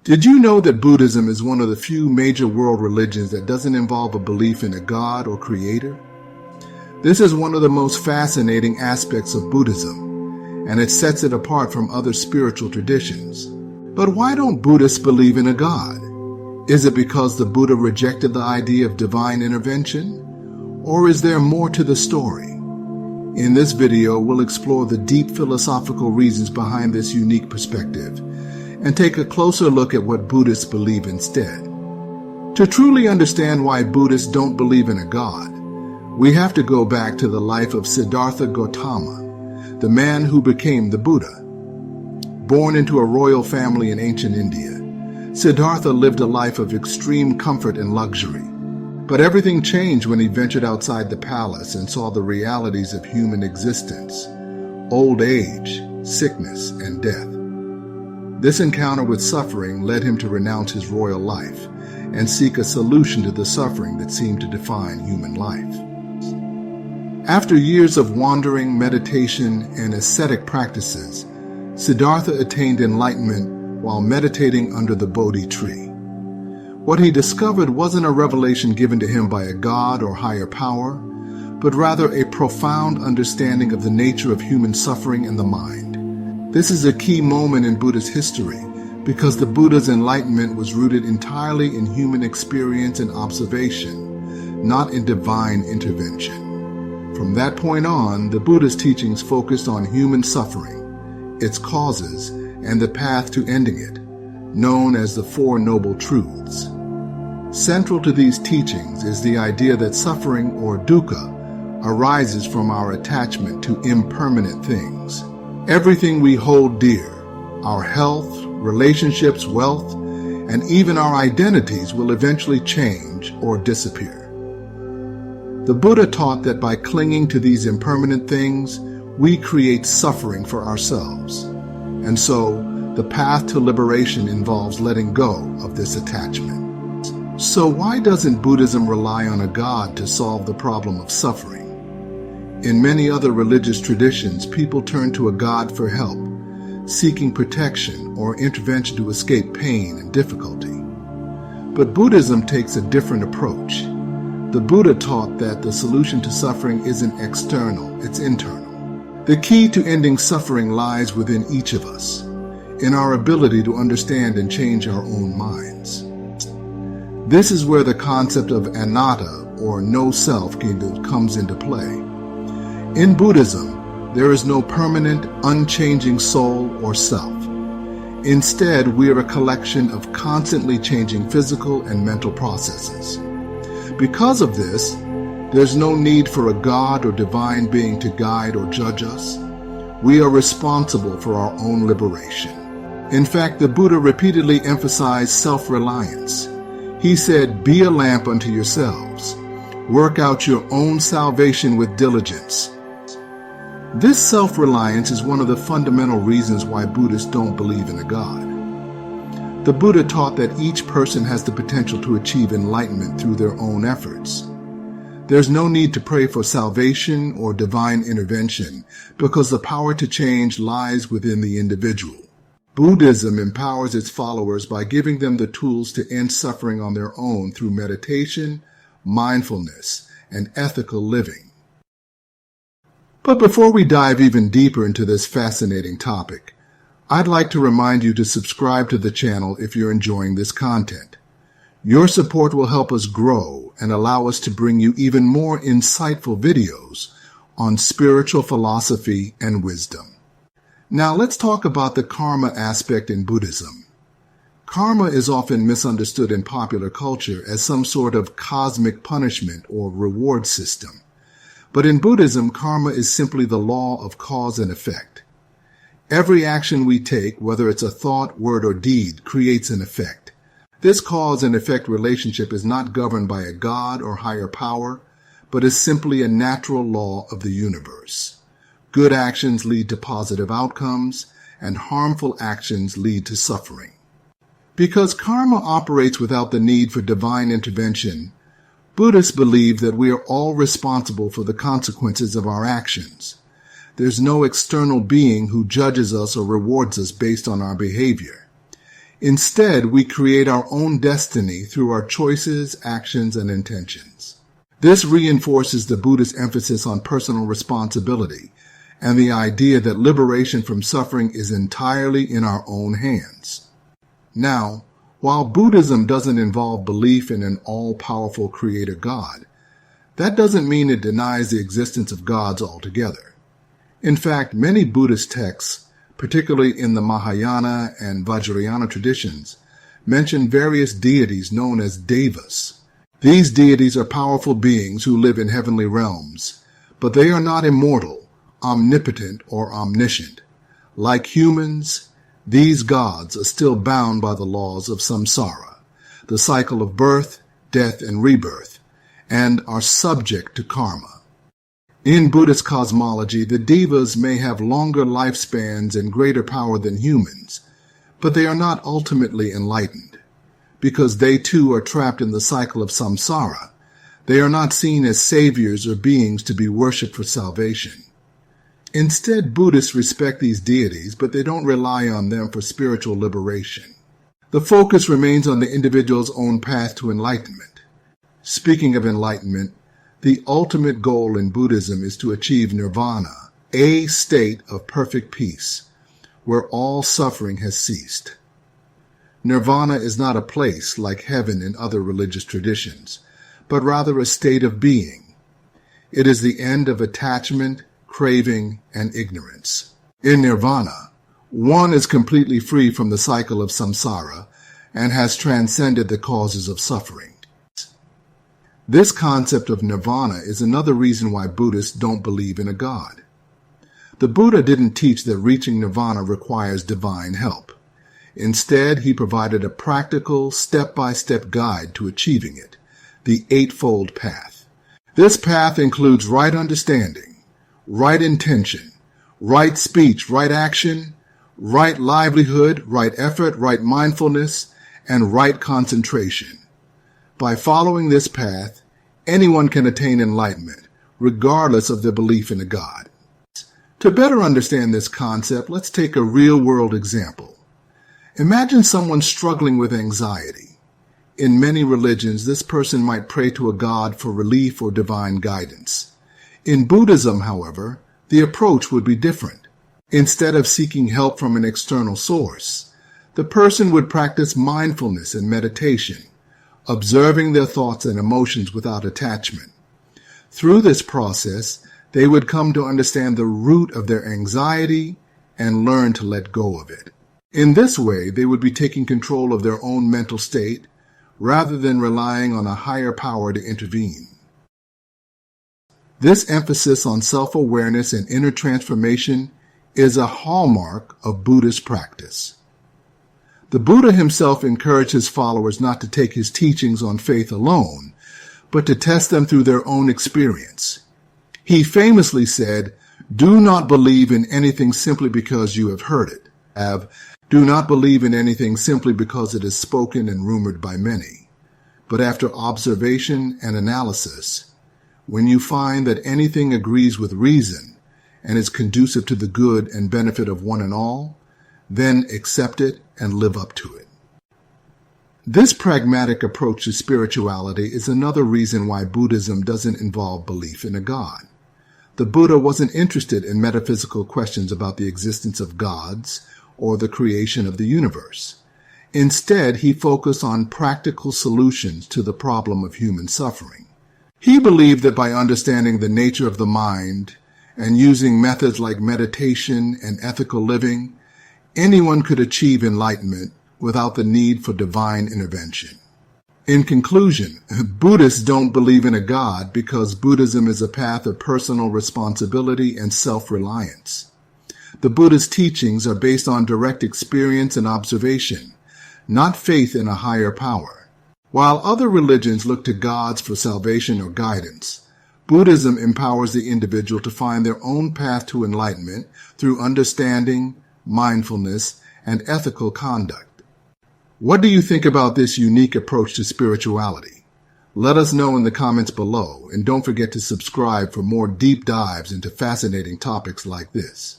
Did you know that Buddhism is one of the few major world religions that doesn't involve a belief in a god or creator? This is one of the most fascinating aspects of Buddhism, and it sets it apart from other spiritual traditions. But why don't Buddhists believe in a god? Is it because the Buddha rejected the idea of divine intervention? Or is there more to the story? In this video, we'll explore the deep philosophical reasons behind this unique perspective and take a closer look at what Buddhists believe instead. To truly understand why Buddhists don't believe in a god, we have to go back to the life of Siddhartha Gautama, the man who became the Buddha. Born into a royal family in ancient India, Siddhartha lived a life of extreme comfort and luxury. But everything changed when he ventured outside the palace and saw the realities of human existence, old age, sickness, and death. This encounter with suffering led him to renounce his royal life and seek a solution to the suffering that seemed to define human life. After years of wandering, meditation, and ascetic practices, Siddhartha attained enlightenment while meditating under the Bodhi tree. What he discovered wasn't a revelation given to him by a god or higher power, but rather a profound understanding of the nature of human suffering and the mind. This is a key moment in Buddhist history because the Buddha's enlightenment was rooted entirely in human experience and observation, not in divine intervention. From that point on, the Buddha's teachings focused on human suffering, its causes, and the path to ending it, known as the Four Noble Truths. Central to these teachings is the idea that suffering, or dukkha, arises from our attachment to impermanent things. Everything we hold dear, our health, relationships, wealth, and even our identities will eventually change or disappear. The Buddha taught that by clinging to these impermanent things, we create suffering for ourselves. And so, the path to liberation involves letting go of this attachment. So why doesn't Buddhism rely on a god to solve the problem of suffering? In many other religious traditions, people turn to a god for help, seeking protection or intervention to escape pain and difficulty. But Buddhism takes a different approach. The Buddha taught that the solution to suffering isn't external, it's internal. The key to ending suffering lies within each of us, in our ability to understand and change our own minds. This is where the concept of anatta, or no self, comes into play. In Buddhism, there is no permanent, unchanging soul or self. Instead, we are a collection of constantly changing physical and mental processes. Because of this, there's no need for a god or divine being to guide or judge us. We are responsible for our own liberation. In fact, the Buddha repeatedly emphasized self-reliance. He said, "Be a lamp unto yourselves. Work out your own salvation with diligence." This self-reliance is one of the fundamental reasons why Buddhists don't believe in a god. The Buddha taught that each person has the potential to achieve enlightenment through their own efforts. There's no need to pray for salvation or divine intervention because the power to change lies within the individual. Buddhism empowers its followers by giving them the tools to end suffering on their own through meditation, mindfulness, and ethical living. But before we dive even deeper into this fascinating topic, I'd like to remind you to subscribe to the channel if you're enjoying this content. Your support will help us grow and allow us to bring you even more insightful videos on spiritual philosophy and wisdom. Now let's talk about the karma aspect in Buddhism. Karma is often misunderstood in popular culture as some sort of cosmic punishment or reward system. But in Buddhism, karma is simply the law of cause and effect. Every action we take, whether it's a thought, word, or deed, creates an effect. This cause and effect relationship is not governed by a god or higher power, but is simply a natural law of the universe. Good actions lead to positive outcomes, and harmful actions lead to suffering. Because karma operates without the need for divine intervention, Buddhists believe that we are all responsible for the consequences of our actions. There's no external being who judges us or rewards us based on our behavior. Instead, we create our own destiny through our choices, actions, and intentions. This reinforces the Buddhist emphasis on personal responsibility and the idea that liberation from suffering is entirely in our own hands. Now, while Buddhism doesn't involve belief in an all-powerful creator God, that doesn't mean it denies the existence of gods altogether. In fact, many Buddhist texts, particularly in the Mahayana and Vajrayana traditions, mention various deities known as devas. These deities are powerful beings who live in heavenly realms, but they are not immortal, omnipotent, or omniscient. Like humans, these gods are still bound by the laws of samsara, the cycle of birth, death, and rebirth, and are subject to karma. In Buddhist cosmology, the devas may have longer lifespans and greater power than humans, but they are not ultimately enlightened. Because they too are trapped in the cycle of samsara, they are not seen as saviors or beings to be worshipped for salvation. Instead, Buddhists respect these deities, but they don't rely on them for spiritual liberation. The focus remains on the individual's own path to enlightenment. Speaking of enlightenment, the ultimate goal in Buddhism is to achieve nirvana, a state of perfect peace, where all suffering has ceased. Nirvana is not a place like heaven in other religious traditions, but rather a state of being. It is the end of attachment, craving, and ignorance. In nirvana, one is completely free from the cycle of samsara and has transcended the causes of suffering. This concept of nirvana is another reason why Buddhists don't believe in a God. The Buddha didn't teach that reaching nirvana requires divine help. Instead, he provided a practical, step-by-step guide to achieving it, the Eightfold Path. This path includes right understanding, right intention, right speech, right action, right livelihood, right effort, right mindfulness, and right concentration. By following this path, anyone can attain enlightenment, regardless of their belief in a God. To better understand this concept, let's take a real-world example. Imagine someone struggling with anxiety. In many religions, this person might pray to a God for relief or divine guidance. In Buddhism, however, the approach would be different. Instead of seeking help from an external source, the person would practice mindfulness and meditation, observing their thoughts and emotions without attachment. Through this process, they would come to understand the root of their anxiety and learn to let go of it. In this way, they would be taking control of their own mental state rather than relying on a higher power to intervene. This emphasis on self-awareness and inner transformation is a hallmark of Buddhist practice. The Buddha himself encouraged his followers not to take his teachings on faith alone, but to test them through their own experience. He famously said, "Do not believe in anything simply because you have heard it. Do not believe in anything simply because it is spoken and rumored by many. But after observation and analysis, when you find that anything agrees with reason and is conducive to the good and benefit of one and all, then accept it and live up to it." This pragmatic approach to spirituality is another reason why Buddhism doesn't involve belief in a God. The Buddha wasn't interested in metaphysical questions about the existence of gods or the creation of the universe. Instead, he focused on practical solutions to the problem of human suffering. He believed that by understanding the nature of the mind and using methods like meditation and ethical living, anyone could achieve enlightenment without the need for divine intervention. In conclusion, Buddhists don't believe in a God because Buddhism is a path of personal responsibility and self-reliance. The Buddha's teachings are based on direct experience and observation, not faith in a higher power. While other religions look to gods for salvation or guidance, Buddhism empowers the individual to find their own path to enlightenment through understanding, mindfulness, and ethical conduct. What do you think about this unique approach to spirituality? Let us know in the comments below, and don't forget to subscribe for more deep dives into fascinating topics like this.